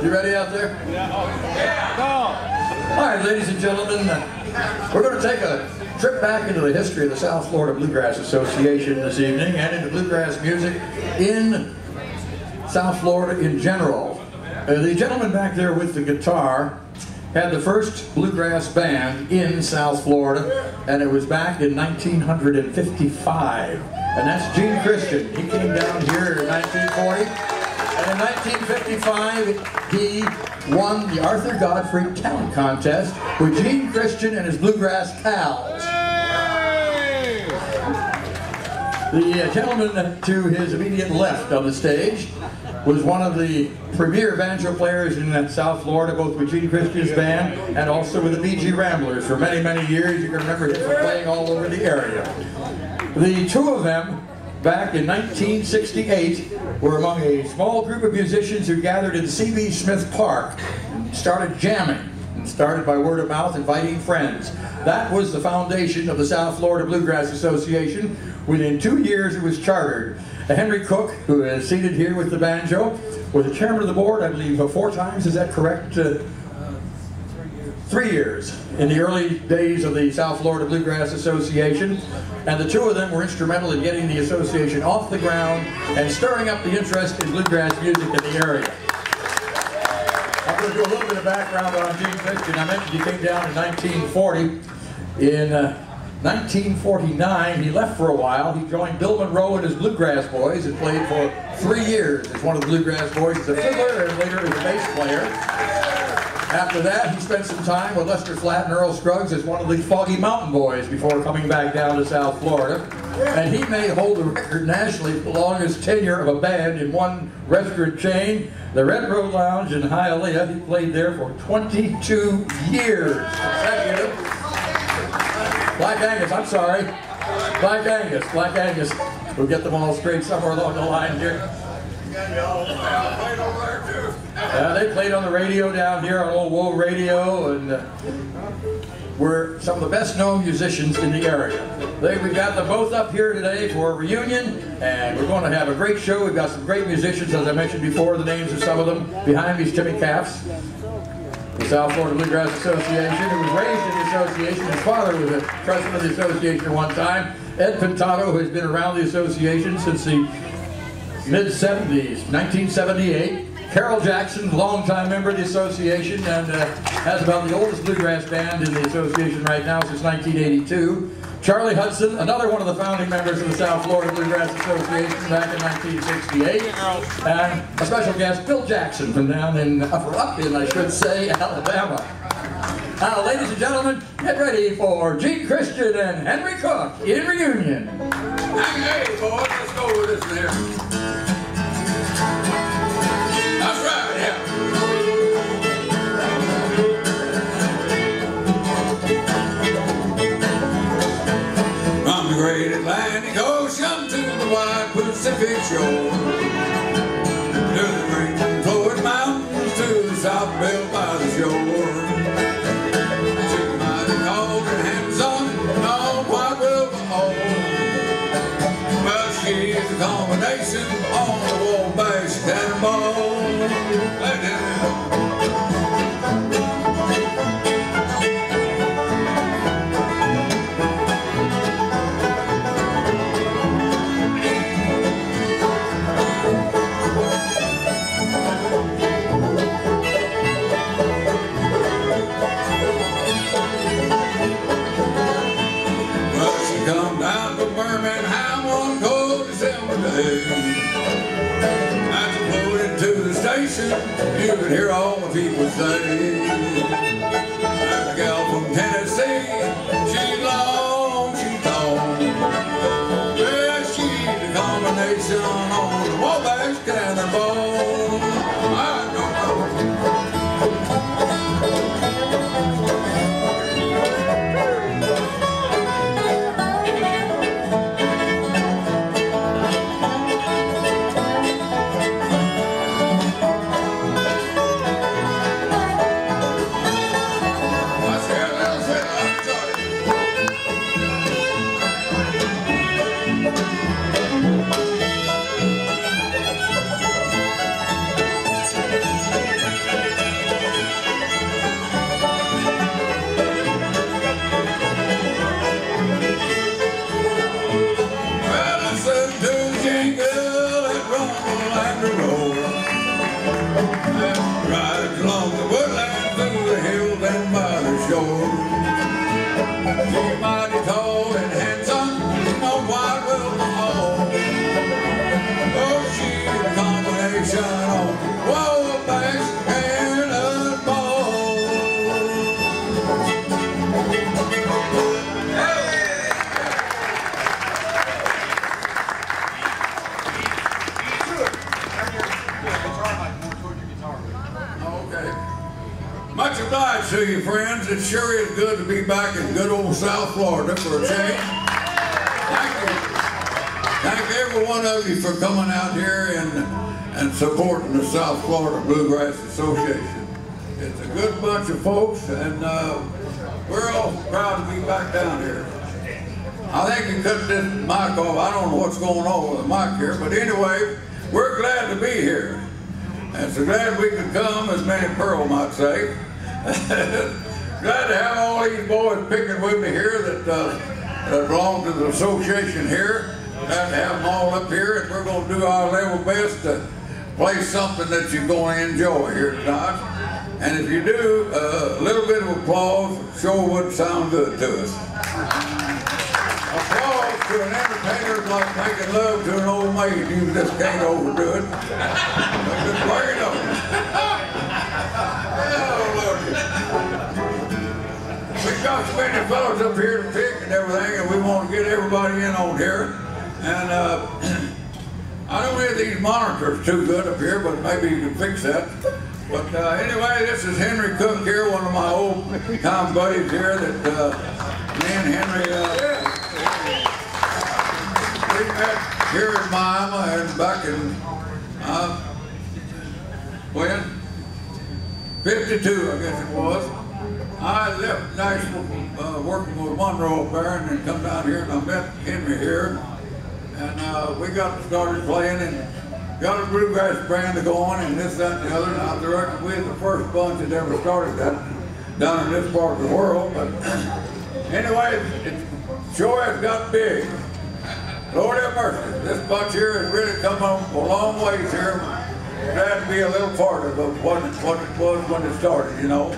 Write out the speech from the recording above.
You ready out there? Yeah. Go. All right, ladies and gentlemen, we're going to take a trip back into the history of the South Florida Bluegrass Association this evening and into bluegrass music in South Florida in general. The gentleman back there with the guitar had the first bluegrass band in South Florida, and it was back in 1955. And that's Gene Christian. He came down here in 1940, and in 1955 he won the Arthur Godfrey Talent Contest with Gene Christian and his bluegrass pals. The gentleman to his immediate left on the stage was one of the premier banjo players in South Florida, both with Gene Christian's band and also with the BG Ramblers for many, many years. You can remember him from playing all over the area. The two of them, back in 1968, were among a small group of musicians who gathered in C.B. Smith Park and started jamming. And started by word of mouth, inviting friends. That was the foundation of the South Florida Bluegrass Association. Within 2 years, it was chartered. Henry Cook, who is seated here with the banjo, was the chairman of the board, I believe, 4 times. Is that correct? 3 years in the early days of the South Florida Bluegrass Association. And the two of them were instrumental in getting the association off the ground and stirring up the interest in bluegrass music in the area. I'm going to do a little bit of background on Gene Christian. I mentioned he came down in 1940. In 1949, he left for a while. He joined Bill Monroes and his Bluegrass Boys and played for 3 years as one of the Bluegrass Boys as a fiddler and later as a bass player. After that, he spent some time with Lester Flatt and Earl Scruggs as one of the Foggy Mountain Boys before coming back down to South Florida. And he may hold the record nationally for the longest tenure of a band in one restaurant chain, the Red Road Lounge in Hialeah. He played there for 22 years. Black Angus, I'm sorry. Black Angus. We'll get them all straight somewhere along the line here. They played on the radio down here on Old Woe Radio, and were some of the best known musicians in the area. We've got them both up here today for a reunion, and we're going to have a great show. We've got some great musicians, as I mentioned before, the names of some of them. Behind me is Timmy Caps, the South Florida Bluegrass Association, who was raised in the association. His father was a president of the association at one time. Ed Pintato, who has been around the association since the mid-70s, 1978. Carol Jackson, longtime member of the association, and has about the oldest bluegrass band in the association right now since 1982. Charlie Hudson, another one of the founding members of the South Florida Bluegrass Association back in 1968. And a special guest, Bill Jackson, from down in Upton, I should say, Alabama. Now, ladies and gentlemen, get ready for Gene Christian and Henry Cook in reunion. Hey, boys, let's go with this there. That's right, yeah. From the great Atlantic Ocean to the wide Pacific shore, to the great Florida mountains, to the South Belt by the shore, to the mighty cold and hands-on, on White River home. Well, she is a combination on the Wabash Cannonball. Well, she come down from Birmingham one cold December day. To the station, you could hear all the people say, there's a gal from Tennessee, she's long, she's tall. Yeah, she's a combination on the Wabash Cannonball. I don't know. I said, to roll. Rides along the woodland, through the hills and by the shore. She's mighty tall and handsome, no wide will fall. Oh, she's a combination of wallbacks and a ball. Okay. Much obliged to you, friends. It sure is good to be back in good old South Florida for a change. Thank you. Thank every one of you for coming out here and supporting the South Florida Bluegrass Association. It's a good bunch of folks, and we're all proud to be back down here. I think you cut this mic off. I don't know what's going on with the mic here, but anyway, we're glad to be here. And so glad we could come, as Manny Pearl might say. Glad to have all these boys picking with me here that belong to the association here. Glad to have them all up here, and we're going to do our level best to play something that you're going to enjoy here tonight. And if you do, a little bit of applause sure would sound good to us. Applause to an entertainer is like making love to an old maid. You just can't overdo it. Just bring it on. Oh, Lord. We've got so many fellows up here to pick and everything, and we want to get everybody in on here. And I don't hear these monitors too good up here, but maybe you can fix that. But anyway, this is Henry Cook here, one of my old time buddies here that me and Henry we met here in Miami and back in when? 52, I guess it was. I left Nashville working with Monroe there and then come down here and I met Henry here. And we got started playing and got a bluegrass band going and this, that, and the other. And I reckon we're the first bunch that ever started that down in this part of the world. But anyway, it sure has got big. Lord have mercy. This bunch here has really come on a long ways here. Glad to be a little part of what it was when it started, you know.